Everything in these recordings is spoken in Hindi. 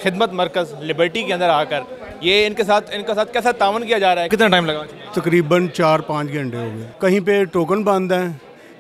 खिदमत मरकज़ लिबर्टी के अंदर आकर ये इनके साथ कैसा तावन किया जा रहा है? कितना टाइम लगा? तकरीबन 4-5 घंटे हो गए। कहीं पे टोकन बंद है,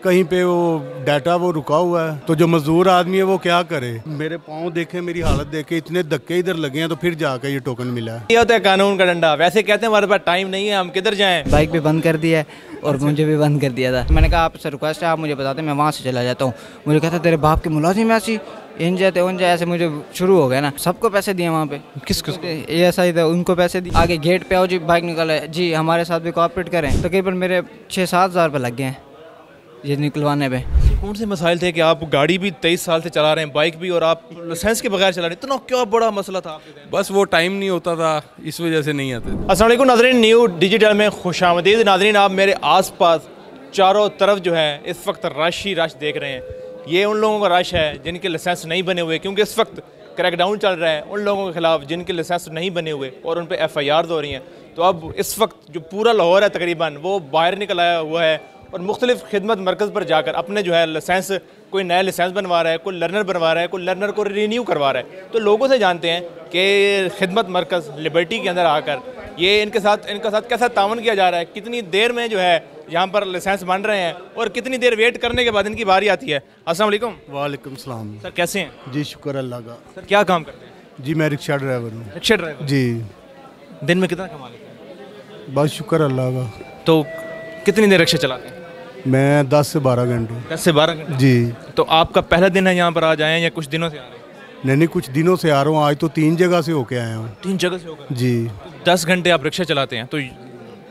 कहीं पे वो डाटा वो रुका हुआ है, तो जो मजदूर आदमी है वो क्या करे। मेरे पाँव देखे, मेरी हालत देखे, इतने धक्के इधर लगे हैं तो फिर जाकर ये टोकन मिला है। ये होता है कानून का डंडा। वैसे कहते हैं हमारे पास टाइम नहीं है, हम किधर जाएं। बाइक भी बंद कर दिया है और मुझे भी बंद कर दिया था। मैंने कहा आपसे रिक्वेस्ट है, आप मुझे बताते, मैं वहाँ से चला जाता हूँ। मुझे कहता तेरे बाप के मुलाजिम ऐसी इन जाते उन जाए, ऐसे मुझे शुरू हो गया ना। सबको पैसे दिए वहाँ पे। किसको? ये ऐसा ही था, उनको पैसे दिए। आगे गेट पे आओ जी, बाइक निकाला जी, हमारे साथ भी कोऑपरेट करें। तकरीबन मेरे 6-7 हज़ार रुपये लग गए हैं ये निकलवाने पे। कौन से मसाइल थे कि आप गाड़ी भी 23 साल से चला रहे हैं, बाइक भी, और आप लाइसेंस के बगैर चला रहे हैं? इतना क्या बड़ा मसला था आपके? बस वो टाइम नहीं होता था, इस वजह से नहीं आते। अस्सलाम वालेकुम नाज़रीन, न्यू डिजिटल में खुशामदीद। नाज़रीन, आप मेरे आसपास चारों तरफ जो है इस वक्त रश ही रश देख रहे हैं। ये उन लोगों का रश है जिनके लाइसेंस नहीं बने हुए, क्योंकि इस वक्त क्रैकडाउन चल रहा है उन लोगों के खिलाफ जिनके लाइसेंस नहीं बने हुए और उन पर FIRs हो रही हैं। तो अब इस वक्त जो पूरा लाहौर है तकरीबन वो बाहर निकल आया हुआ है और मुख्तलिफ खिदमत मरकज़ पर जाकर अपने जो है लाइसेंस, कोई नया लाइसेंस बनवा रहा है, कोई लर्नर बनवा रहा है, कोई लर्नर को रिन्यू करवा रहा है। तो लोगों से जानते हैं कि खिदमत मरकज़ लिबर्टी के अंदर आकर ये इनके साथ कैसा तावन किया जा रहा है, कितनी देर में जो है यहाँ पर लाइसेंस बन रहे हैं और कितनी देर वेट करने के बाद इनकी बारी आती है। अस्सलाम वालेकुम। वालेकुम सलाम। सर कैसे हैं? जी शुक्र अल्लाह का। सर क्या काम करते हैं? जी मैं रिक्शा ड्राइवर हूँ। रिक्शा ड्राइवर जी। दिन में कितना कमा लेते हैं? बस शुक्र अल्लाह का। तो कितनी देर रिक्शा चलाते हैं? मैं 10 से 12 घंटे। 10 से 12 घंटे। जी। तो आपका पहला दिन है यहाँ पर आज आए हैं या कुछ दिनों से आ रहे हैं? नहीं, कुछ दिनों से आ रहा हूँ। आज तो 3 जगह से होके आया हूँ। 3 जगह से होकर? जी। 10 घंटे आप रिक्शा चलाते हैं,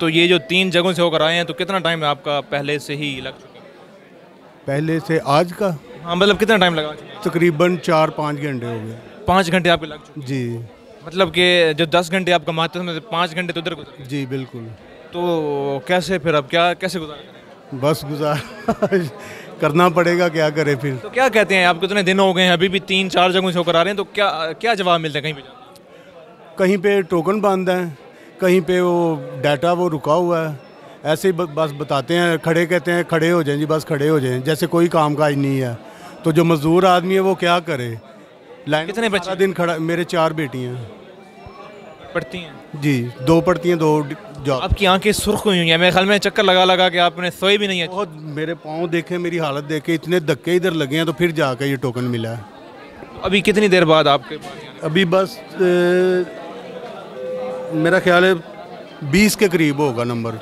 तो ये जो 3 जगहों से होकर आए हैं, तो कितना टाइम आपका पहले से ही लग चुका है? पहले से आज का? हाँ, मतलब कितना टाइम लगा? तकरीबन 4-5 घंटे हो गए। 5 घंटे आपके लग चुके? जी। मतलब कि जो 10 घंटे आप कमाते हैं उसमें से 5 घंटे तो उधर गुजर? जी बिल्कुल। तो कैसे फिर अब कैसे गुजारा? बस गुजार करना पड़ेगा, क्या करे फिर। तो क्या कहते हैं, आपको इतने दिन हो गए हैं, अभी भी 3-4 जगहों से होकर आ रहे हैं, तो क्या जवाब मिलता है? कहीं पे टोकन बंद है, कहीं पे वो डाटा वो रुका हुआ है, ऐसे ही बस बताते हैं। खड़े कहते हैं खड़े हो जाएं जी, बस खड़े हो जाएं, जैसे कोई काम काज नहीं है। तो जो मजदूर आदमी है वो क्या करे। लाइन कितने बच्चे? सारा दिन खड़ा। मेरे 4 बेटियाँ पढ़ती हैं? जी, 2 पढ़ती हैं, 2 जॉब। आपकी आंखें सुर्ख हुई हैं, मेरे ख्याल में चक्कर लगा के आपने सोए भी नहीं है। बहुत, मेरे पाँव देखे, मेरी हालत देखे, इतने धक्के इधर लगे हैं तो फिर जाकर ये टोकन मिला है। अभी कितनी देर बाद आपके? अभी बस मेरा ख्याल है 20 के करीब होगा नंबर।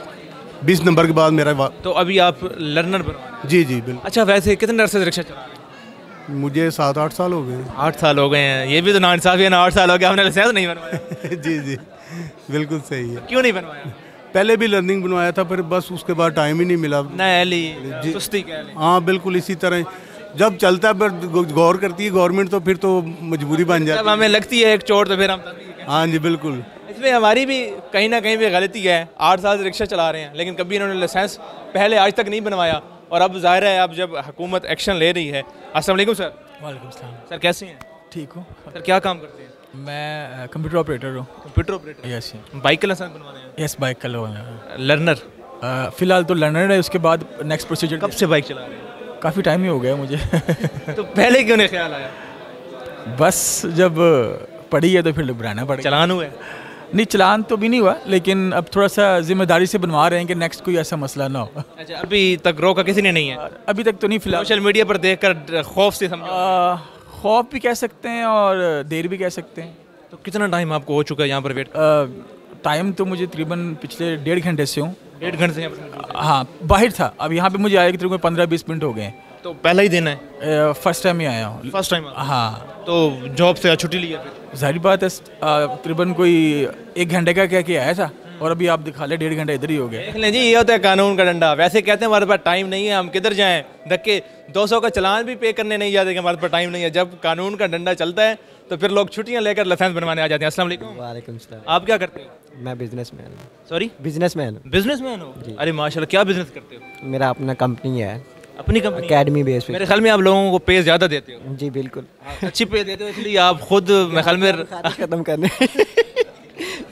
20 नंबर के बाद मेरा तो अभी आप लर्नर बनवा रहे हैं? जी जी बिल्कुल। अच्छा, वैसे कितने अरसे से रिक्शा चला रहे हैं? मुझे 7-8 साल हो गए। 8 साल हो गए हैं। ये भी तो नाइंसाफ़ी है ना, 8 साल हो गए आपने लाइसेंस नहीं बनवाया। जी जी बिल्कुल सही है। क्यों नहीं बनवाया? पहले भी लर्निंग बनवाया था, फिर बस उसके बाद टाइम ही नहीं मिला। सुस्ती कह लें। हाँ बिल्कुल, इसी तरह जब चलता है पर गौर करती है गवर्नमेंट तो फिर तो मजबूरी बन जाती है। जब हमें लगती है एक चोट तो फिर हम। हाँ जी बिल्कुल। इसमें हमारी भी कहीं ना कहीं भी गलती है। 8 साल से रिक्शा चला रहे हैं लेकिन कभी इन्होंने लाइसेंस पहले आज तक नहीं बनवाया, और अब जाहिर है अब जब हुकूमत एक्शन ले रही है। अस्सलाम वालेकुम सर। वालेकुम सलाम। सर कैसे हैं? ठीक हूँ सर क्या काम करते हैं? मैं कंप्यूटर ऑपरेटर हूँ। Computer operator? यस। बाइक का लाइसेंस बनवा रहे हैं? यस, बाइक का लो। लर्नर? फ़िलहाल तो लर्नर है, उसके बाद नेक्स्ट प्रोसीजर। कब से बाइक चला रहे हैं? काफ़ी टाइम ही हो गया मुझे। तो पहले क्यों नहीं ख्याल आया? बस जब पड़ी है तो फिर बनाना पड़ेगा। चलान हुआ है? नहीं, चलान तो भी नहीं हुआ, लेकिन अब थोड़ा सा जिम्मेदारी से बनवा रहे हैं कि नेक्स्ट कोई ऐसा मसला ना हो। अच्छा, अभी तक रोका किसी ने नहीं है? अभी तक तो नहीं। फिलहाल सोशल मीडिया पर देखकर खौफ से समझो? खौफ भी कह सकते हैं और देर भी कह सकते हैं। तो कितना टाइम आपको हो चुका है यहाँ पर वेट? टाइम तो मुझे तकरीबन पिछले 1.5 घंटे से हूँ। 1.5 घंटे से यहाँ पर? हाँ, बाहर था। अब यहाँ पे मुझे आया कि तकरीबन 15-20 मिनट हो गए। तो पहला ही दिन है? फर्स्ट टाइम ही आया हूँ। First time? हाँ। तो जॉब से छुट्टी ली है? जाहिर बात है, तकरीबन कोई 1 घंटे का क्या आया था और अभी आप दिखा ले 1.5 घंटा इधर ही हो गया। देख लें जी, ये होता है कानून का डंडा। वैसे कहते हैं हमारे पास टाइम नहीं है, हम किधर जाएं। धक्के 200 का चलान भी पे करने नहीं जाते कि हमारे पास टाइम नहीं है। जब कानून का डंडा चलता है तो फिर लोग छुट्टियां लेकर लाइसेंस बनवाने आ जाते हैं। अस्सलाम वालेकुम। वालेकुम सलाम। आप क्या करते हो? मैं बिजनेसमैन हूँ। सॉरी? बिजनेसमैन हूँ। बिजनेसमैन हो? अरे माशाल्लाह, क्या बिजनेस करते हो? मेरा अपना कंपनी है। अपनी कंपनी? एकेडमी बेस पे। मेरे ख्याल में आप लोगों को पे ज़्यादा देते हो? जी बिल्कुल। अच्छी पे देते हो, इसलिए आप खुद मेरे ख्याल में खत्म करने।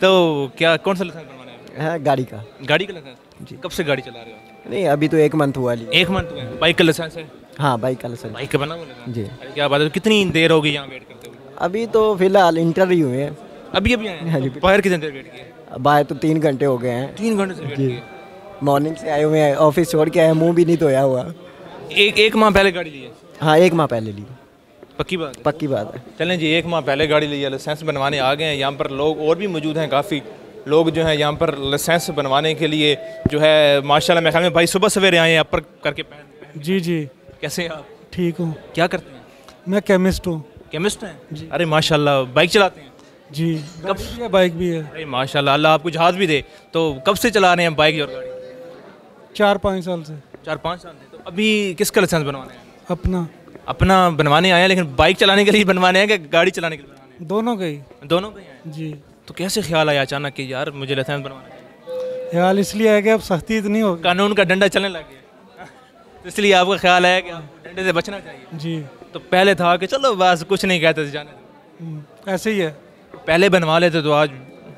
तो क्या, कौन सा लाइसेंस बनवाना है? हाँ, गाड़ी का। गाड़ी का लाइसेंस? जी। कब से गाड़ी चला रहे हो? नहीं, अभी तो 1 मंथ हुआ। 1 मंथ हुआ है। बाइक का लाइसेंस है? हाँ, बाइक का लाइसेंस। बाइक का बना हुआ है? जी। अरे क्या बात है। कितनी देर होगी यहाँ वेट करते हुए? अभी तो फिलहाल इंटर ही हुए हैं। अभी अभी आए हाँ हैं? जी। तो बाहर कितने देर वेट किए? बाहर तो 3 घंटे हो गए हैं। 3 घंटे से वेट किए। मॉर्निंग से आए हुए हैं, ऑफिस छोड़ के आए, मुंह भी नहीं धोया हुआ। एक माह पहले गाड़ी ली है? हाँ 1 माह पहले ली। पक्की बात है? पक्की बात है। चलें जी, 1 माह पहले गाड़ी ली है, लाइसेंस बनवाने आ गए हैं। यहाँ पर लोग और भी मौजूद हैं, काफ़ी लोग जो हैं यहाँ पर लाइसेंस बनवाने के लिए जो है माशाल्लाह। मेरे ख्याल में भाई सुबह सवेरे आए हैं अपर करके पहन। जी जी कैसे हैं आप? ठीक हूँ। क्या करते हैं? मैं केमिस्ट हूँ। केमिस्ट हैं? अरे माशाल्लाह। बाइक चलाते हैं? जी कब? भी है, बाइक भी है। अरे माशाल्लाह, अल्लाह आपको जहाज़ भी दे। तो कब से चला रहे हैं बाइक और गाड़ी? 4-5 साल से। 4-5 साल से। तो अभी किसका लाइसेंस बनवाने हैं? अपना अपना बनवाने आए हैं, लेकिन बाइक चलाने के लिए बनवाने हैं कि गाड़ी चलाने के लिए बनवाने दोनों का ही। हैं? दोनों का ही हैं। जी तो कैसे ख्याल आया अचानक कि यार मुझे लाइसेंस बनवाना है? ख्याल इसलिए है कि अब सख्ती इतनी हो गई। कानून का डंडा चलने लग गया तो इसलिए आपका ख्याल है कि आप डंडे से बचना चाहिए। जी तो पहले था कि चलो बस कुछ नहीं कहते थे, जाने दो। ऐसे ही है। पहले बनवा लेते तो आज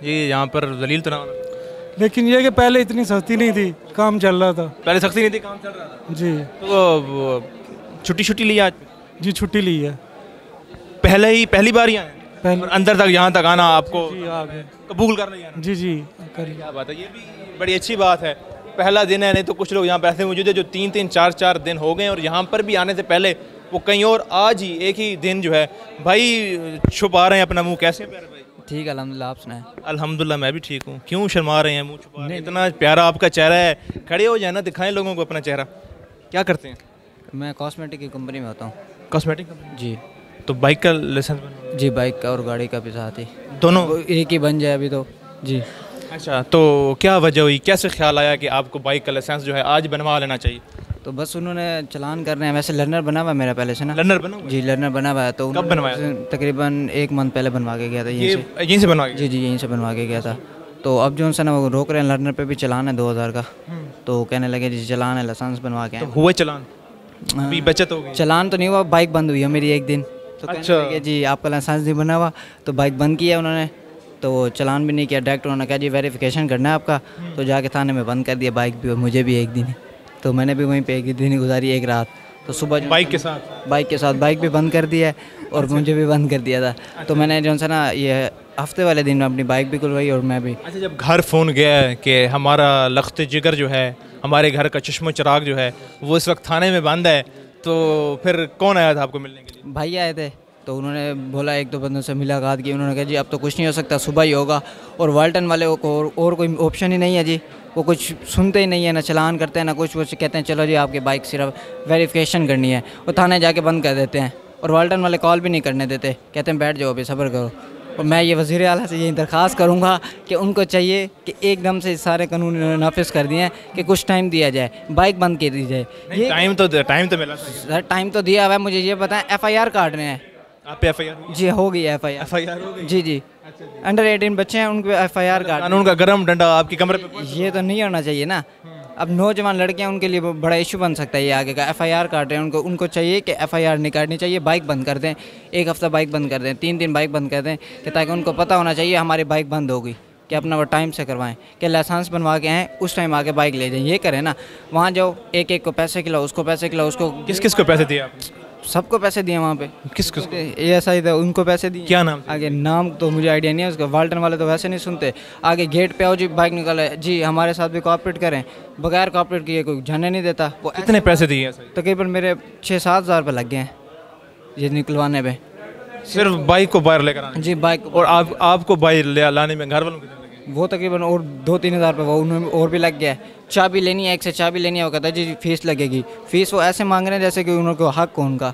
ये यहाँ पर जलील तो ना होना। लेकिन ये कि पहले इतनी सख्ती नहीं थी, काम चल रहा था। पहले सख्ती नहीं थी, काम चल रहा था। जी तो वो छुट्टी ली आज? जी छुट्टी ली है। पहली बार ही आए? पहले और अंदर तक यहाँ तक आना आपको जी आ गए। कबूल कर लिया? जी जी कर लिया। क्या बात है, ये भी बड़ी अच्छी बात है। पहला दिन है, नहीं तो कुछ लोग यहाँ पर ऐसे मौजूद है जो 3-3 4-4 दिन हो गए और यहाँ पर भी आने से पहले वो कहीं और आज ही एक ही दिन जो है भाई छुपा रहे हैं अपना मुंह। कैसे प्यारे भाई? ठीक है अल्हम्दुलिल्लाह, आप सुनाएं। अल्हम्दुलिल्लाह मैं भी ठीक हूँ। क्यों शर्मा रहे हैं, मुंह छुपा रहे हैं? इतना प्यारा आपका चेहरा है, खड़े हो जाए ना, दिखाएं लोगों को अपना चेहरा। क्या करते हैं? मैं कॉस्मेटिक की कंपनी में होता हूँ। कॉस्मेटिक? जी तो बाइक का लाइसेंस बनवा? जी बाइक का और गाड़ी का भी साथ ही, दोनों? वो एक ही बन जाए अभी तो। जी अच्छा, तो क्या वजह हुई, कैसे ख्याल आया कि आपको बाइक का लाइसेंस जो है आज बनवा लेना चाहिए? तो बस उन्होंने चलान करने हैं। वैसे लर्नर बना हुआ है मेरा पहले से ना। लर्नर बना हुआ है? जी लर्नर बना हुआ है। तो कब उन्होंने बनवाया? तकरीबन 1 मंथ पहले बनवा के गया था यहीं से। यहीं से बनवा के? जी जी यहीं से बनवा के गया था। तो अब जो उनसे ना वो रोक रहे हैं, लर्नर पे भी चलान है 2000 का। तो कहने लगे जी चलान है, लाइसेंस बनवा के तो आए। हुए चलान? अभी बचत हो गई? चलान तो नहीं हुआ, बाइक बंद हुई है मेरी एक दिन। तो अच्छा। कहने लगे जी आपका लाइसेंस नहीं बना हुआ, तो बाइक बंद किया उन्होंने। तो वो चलान भी नहीं किया, डायरेक्ट उन्होंने कहा जी वेरिफिकेशन करना है आपका। तो जाके थाने में बंद कर दिया बाइक भी और मुझे भी एक दिन ही। तो मैंने भी वहीं पे एक दिन ही गुजारी, एक रात। तो सुबह बाइक के साथ? बाइक के साथ बाइक भी बंद कर दिया है और मुझे भी बंद कर दिया था। तो मैंने जो सा ना ये हफ्ते वाले दिन अपनी बाइक भी खुलवाई और मैं भी। अच्छा, जब घर फ़ोन गया है कि हमारा लख्त जिगर जो है, हमारे घर का चश्मो चिराग जो है वो इस वक्त थाने में बंद है, तो फिर कौन आया था आपको मिलने के लिए? भाई आए थे। तो उन्होंने बोला, 1-2 बंदों से मुलाकात की। उन्होंने कहा जी अब तो कुछ नहीं हो सकता, सुबह ही होगा। और वाल्टन वाले को और कोई ऑप्शन ही नहीं है जी, वो कुछ सुनते ही नहीं है, ना चलान करते हैं ना कुछ। वो कहते हैं चलो जी आपकी बाइक सिर्फ वेरिफिकेशन करनी है, वो थाने जाके बंद कर देते हैं। और वाल्टन वाले कॉल भी नहीं करने देते, कहते हैं बैठ जाओ अभी सब्र करो। और मैं ये वज़ीर आला से यही दरख्वास्त करूँगा कि उनको चाहिए कि एकदम से सारे कानून नाफिज कर दिए हैं कि कुछ टाइम दिया जाए, बाइक बंद कर दी जाए। ये टाइम तो मिला था। सर टाइम तो दिया हुआ है, मुझे ये बताएं FIR काटने हैं। आप पे FIR? जी हो गई है FIR। FIR हो गई? जी जी अंडर 18 बच्चे हैं, उनको FIR काट। कानून का गरम डंडा आपकी कमरे पे? ये तो नहीं होना चाहिए ना। अब नौजवान लड़के हैं, उनके लिए बड़ा इशू बन सकता है ये आगे का। FIR काट रहे हैं उनको चाहिए कि FIR नहीं काटनी चाहिए, बाइक बंद कर दें। 1 हफ़्ता बाइक बंद कर दें, 3 दिन बाइक बंद कर दें, कि ताकि उनको पता होना चाहिए हमारी बाइक बंद होगी, कि अपना वो टाइम से करवाएं, कि लाइसेंस बनवा के आएँ उस टाइम आके बाइक ले जाएं। ये करें ना, वहाँ जाओ एक को पैसे खिलाओ, उसको पैसे खिलाओ, उसको किस किस को पैसे दिए आपने? सबको पैसे दिए वहाँ पे। किस किस? ASI था, उनको पैसे दिए। क्या नाम? आगे नाम तो मुझे आइडिया नहीं है उसका। वाल्टन वाले तो वैसे नहीं सुनते। आगे गेट पे आओ जी बाइक निकाले जी, हमारे साथ भी कोऑपरेट करें, बगैर कोऑपरेट किए कोई जाने नहीं देता। वो कितने पैसे दिए? तकरीबन मेरे 6-7 हज़ार रुपये लग गए हैं ये निकलवाने पे, सिर्फ बाइक को बाहर लेकर आने? जी बाइक। और आपको बाइक लाने में घर वालों कितने लगे? वो तकरीबन और 2-3 हज़ार रुपये वो उन्होंने और भी लग गया है। चाबी लेनी है, एक से चाबी लेनी है, वो कहता है जी फीस लगेगी। फ़ीस वो ऐसे मांग रहे हैं जैसे कि उनको हक हो उनका।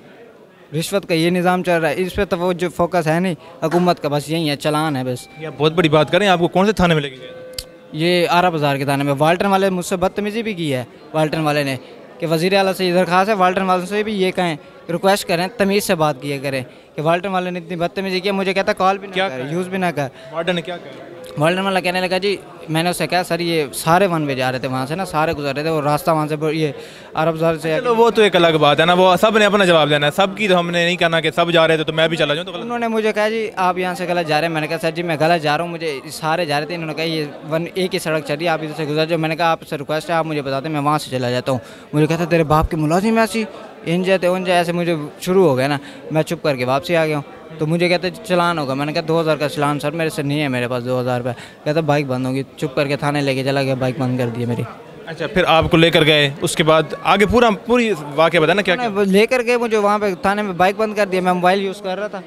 रिश्वत का ये निज़ाम चल रहा है, इस पर तो वो जो फोकस है नहीं हुकूमत का, बस यही है, चलान है बस। ये बहुत बड़ी बात करें, आपको कौन से थाने में लेके गए? ये आरा बाज़ार के थाने में। वाल्टन वाले मुझसे बदतमीज़ी भी की है, वाल्टन वाले ने, कि वज़ीर आला से ये दरख्वास्त है, वाल्टन वालों से भी ये कहें, रिक्वेस्ट करें, तमीज़ से बात किया करें, कि वाल्टन वाले ने इतनी बदतमीज़ी की। मुझे कहता कॉल भी क्या कर, यूज़ भी ना कर। वार्डन ने क्या कहा? वाल्टन वाला कहने लगा जी, मैंने उससे कहा सर ये सारे वन वे जा रहे थे वहाँ से ना, सारे गुजर रहे थे, और रास्ता वहाँ से ये अरब बाज़ार से। चलो वो तो एक अलग बात है ना, वो सब ने अपना जवाब देना है, सब की तो हमने नहीं कहना कि सब जा रहे थे तो मैं भी चला जाऊँ। तो उन्होंने मुझे कहा जी आप यहाँ से गलत जा रहे हैं। मैंने कहा सर जी मैं गलत जा रहा हूँ, मुझे सारे जा रहे थे। इन्होंने कहा ये एक ही सड़क चल रही है, आप इधर से गुजर जाओ। मैंने कहा आपसे रिक्वेस्ट है आप मुझे बताते मैं वहाँ से चला जाता हूँ। मुझे कहता तेरे बाप के मुलाजिम ऐसी इन जाते उन जाए, ऐसे मुझे शुरू हो गया ना, मैं चुप करके वापसी आ गया हूँ। तो मुझे कहते चलान होगा। मैंने कहा 2000 का चलान सर मेरे से नहीं है, मेरे पास 2000 रुपये। कहता बाइक बंद होगी। चुप करके थाने लेके चला गया, बाइक बंद कर दी मेरी। अच्छा, फिर आपको लेकर गए, उसके बाद आगे पूरी वाक़या बताना क्या क्या? लेकर गए मुझे वहाँ पे थाने में, बाइक बंद कर दिया। मैं मोबाइल यूज़ कर रहा था,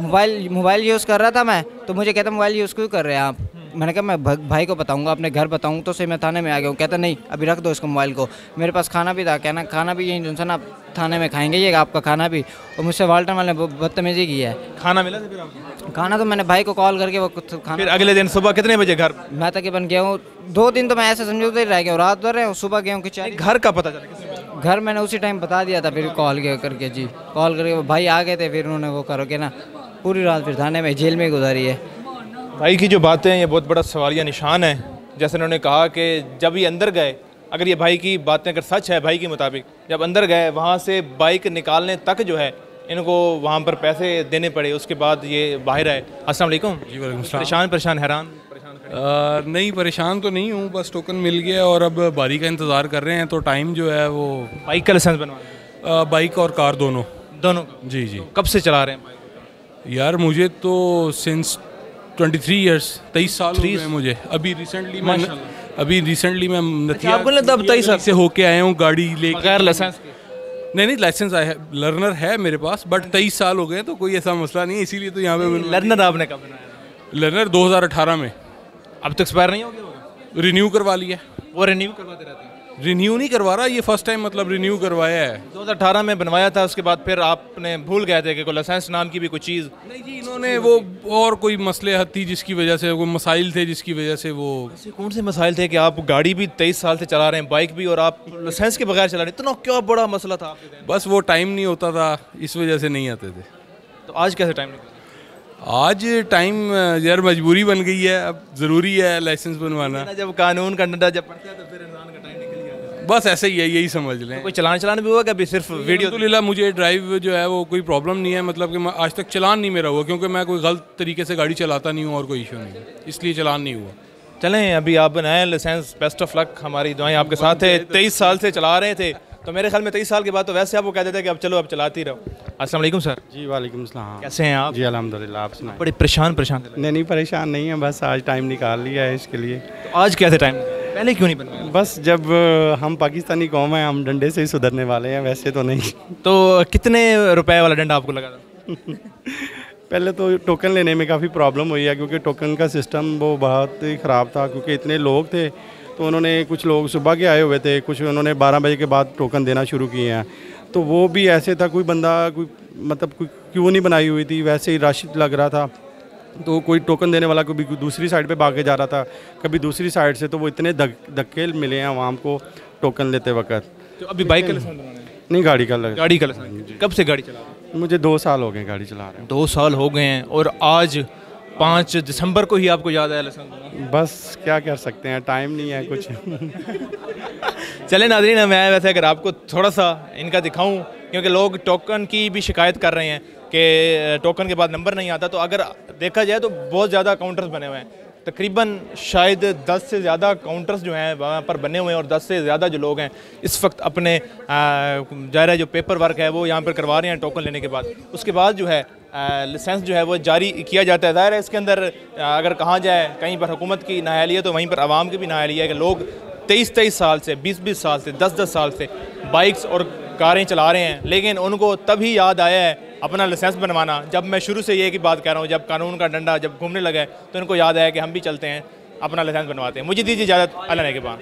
मोबाइल यूज़ कर रहा था मैं। तो मुझे कहता मोबाइल यूज़ क्यों कर रहे हैं आप? मैंने कहा मैं भाई को बताऊंगा, अपने घर बताऊँ तो सही, मैं थाने में आ गया हूँ। कहता नहीं अभी रख दो इसको मोबाइल को। मेरे पास खाना भी था, कहना खाना भी यही टेंशन, आप थाने में खाएंगे ये आपका खाना भी। और मुझसे वाल्टन वाले बदतमीजी की है। खाना मिला था फिर आपको? खाना तो मैंने भाई को कॉल करके वो खाना। फिर अगले दिन सुबह कितने बजे घर? मैं तकरीबन गया हूँ 2 दिन तो मैं ऐसे समझौते ही रह गया हूँ, रात भर रहे हूँ, सुबह गया हूँ कि घर का पता चला? घर मैंने उसी टाइम बता दिया था, फिर कॉल करके जी, कॉल करके वो भाई आ गए थे, फिर उन्होंने वो करो के ना पूरी रात फिर थाने में जेल में गुजारी है। भाई की जो बातें हैं ये बहुत बड़ा सवालिया निशान है। जैसे उन्होंने कहा कि जब ये अंदर गए, अगर ये भाई की बातें अगर सच है, भाई के मुताबिक जब अंदर गए वहाँ से बाइक निकालने तक जो है इनको वहाँ पर पैसे देने पड़े, उसके बाद ये बाहर आए। अस्सलाम वालेकुम। जी वालेकुम सलाम। परेशान हैरान? नहीं परेशान तो नहीं हूँ, बस टोकन मिल गया और अब बारी का इंतज़ार कर रहे हैं। तो टाइम जो है वो बाइक का लाइसेंस बनवाना? बाइक और कार दोनों दोनों? जी जी। कब से चला रहे हैं बाइक? यार मुझे तो सिंस 23 ईयर्स, 23 साल हो गए मुझे। अभी रिसेंटली मैं नथिया आपको लगता है 23 साल से होके आया हूँ गाड़ी लेके, बगैर लाइसेंस के? नहीं लाइसेंस है, लर्नर है मेरे पास, बट 23 साल हो गए तो कोई ऐसा मसला नहीं है, इसीलिए तो यहाँ पे। लर्नर आपने कब बनाया? लर्नर 2018 में। अब तक एक्सपायर नहीं हो गया? रिन्यू करवा लिया। वो रिन्यू करवाते रहते हैं? रिन्यू नहीं करवा रहा, ये फर्स्ट टाइम मतलब रिन्यू करवाया है। 2018 में बनवाया था, उसके बाद फिर आपने भूल गए थे कि कोई लाइसेंस नाम की भी कोई चीज़? नहीं जी, इन्होंने वो और कोई मसले थी जिसकी वजह से, वो मसाइल थे जिसकी वजह से वो। ऐसे कौन से मसाइल थे कि आप गाड़ी भी 23 साल से चला रहे हैं, बाइक भी, और आप लाइसेंस के बगैर चला रहे हैं? इतना क्या बड़ा मसला था आपके दिन? बस वो टाइम नहीं होता था, इस वजह से नहीं आते थे। तो आज कैसे टाइम निकला? आज टाइम यार मजबूरी बन गई है, अब ज़रूरी है लाइसेंस बनवाना। जब कानून का डंडा जब पड़ता है तो फिर इंसान का टाइम निकल जाता है। बस ऐसे ही है, यही समझ लें। कोई चलान भी हुआ कि अभी सिर्फ वीडियो? अल्हम्दुलिल्लाह मुझे ड्राइव जो है वो कोई प्रॉब्लम नहीं है, मतलब कि मैं आज तक चलान नहीं मेरा हुआ, क्योंकि मैं कोई गलत तरीके से गाड़ी चलाता नहीं हूँ और कोई इशू नहीं है, इसलिए चलान नहीं हुआ। चलें, अभी आप बनाए लाइसेंस, बेस्ट ऑफ लक, हमारी दुआएं आपके साथ है। 23 साल से चला रहे थे, तो मेरे ख्याल में 23 साल के बाद तो वैसे आपको कह देते हैं कि अब चलो अब चलाते ही रहो। अस्सलाम वालेकुम सर। जी वालेकुम सलाम। कैसे हैं आप? जी अल्हम्दुलिल्लाह, आप सुनाएं। बड़े परेशान नहीं परेशान नहीं है, बस आज टाइम निकाल लिया है इसके लिए। तो आज कैसे टाइम, पहले क्यों नहीं बनवाया? बस जब हम पाकिस्तानी कौम हैं, हम डंडे से ही सुधरने वाले हैं, वैसे तो नहीं। तो कितने रुपए वाला डंडा आपको लगा था? पहले तो टोकन लेने में काफ़ी प्रॉब्लम हुई है, क्योंकि टोकन का सिस्टम वो बहुत ही ख़राब था, क्योंकि इतने लोग थे। तो उन्होंने, कुछ लोग सुबह के आए हुए थे, कुछ उन्होंने 12 बजे के बाद टोकन देना शुरू किए हैं। तो वो भी ऐसे था, कोई बंदा कोई मतलब कोई क्यों नहीं बनाई हुई थी, वैसे ही रश लग रहा था। तो कोई टोकन देने वाला कभी दूसरी साइड पे भाग के जा रहा था, कभी दूसरी साइड से। तो वो इतने धक्के मिले हैं वहाँ को टोकन लेते वक्त। तो अभी बाइक का लाइसेंस बनाना है? नहीं, गाड़ी का लगा। गाड़ी का लाइसेंस कब से गाड़ी चला रहे हैं? मुझे 2 साल हो गए गाड़ी चला रहे हैं। 2 साल हो गए हैं, और आज 5 दिसंबर को ही आपको याद आया लाइसेंस बनाना? बस क्या कर सकते हैं, टाइम नहीं है कुछ। चले नाज़रीन, मैं वैसे अगर आपको थोड़ा सा इनका दिखाऊं, क्योंकि लोग टोकन की भी शिकायत कर रहे हैं कि टोकन के बाद नंबर नहीं आता। तो अगर देखा जाए तो बहुत ज़्यादा काउंटर्स बने हुए हैं, तकरीबन शायद 10 से ज़्यादा काउंटर्स जो हैं वहाँ पर बने हुए हैं, और 10 से ज़्यादा जो लोग हैं इस वक्त अपने ज़ाहिर जो पेपर वर्क है वो यहाँ पर करवा रहे हैं टोकन लेने के बाद। उसके बाद जो है लाइसेंस जो है वो जारी किया जाता है। ज़ाहिर है इसके अंदर अगर कहा जाए कहीं पर हुकूमत की नाअहली है, तो वहीं पर आवाम की भी नाअहली है कि लोग 23 साल से, 20 साल से, 10 साल से बाइक्स और कारें चला रहे हैं, लेकिन उनको तभी याद आया है अपना लाइसेंस बनवाना। जब मैं शुरू से ये की बात कह रहा हूँ, जब कानून का डंडा जब घूमने लगा है तो इनको याद आया कि हम भी चलते हैं, अपना लाइसेंस बनवाते हैं। मुझे दीजिए इजाज़त, अल्लाह ने के बाद।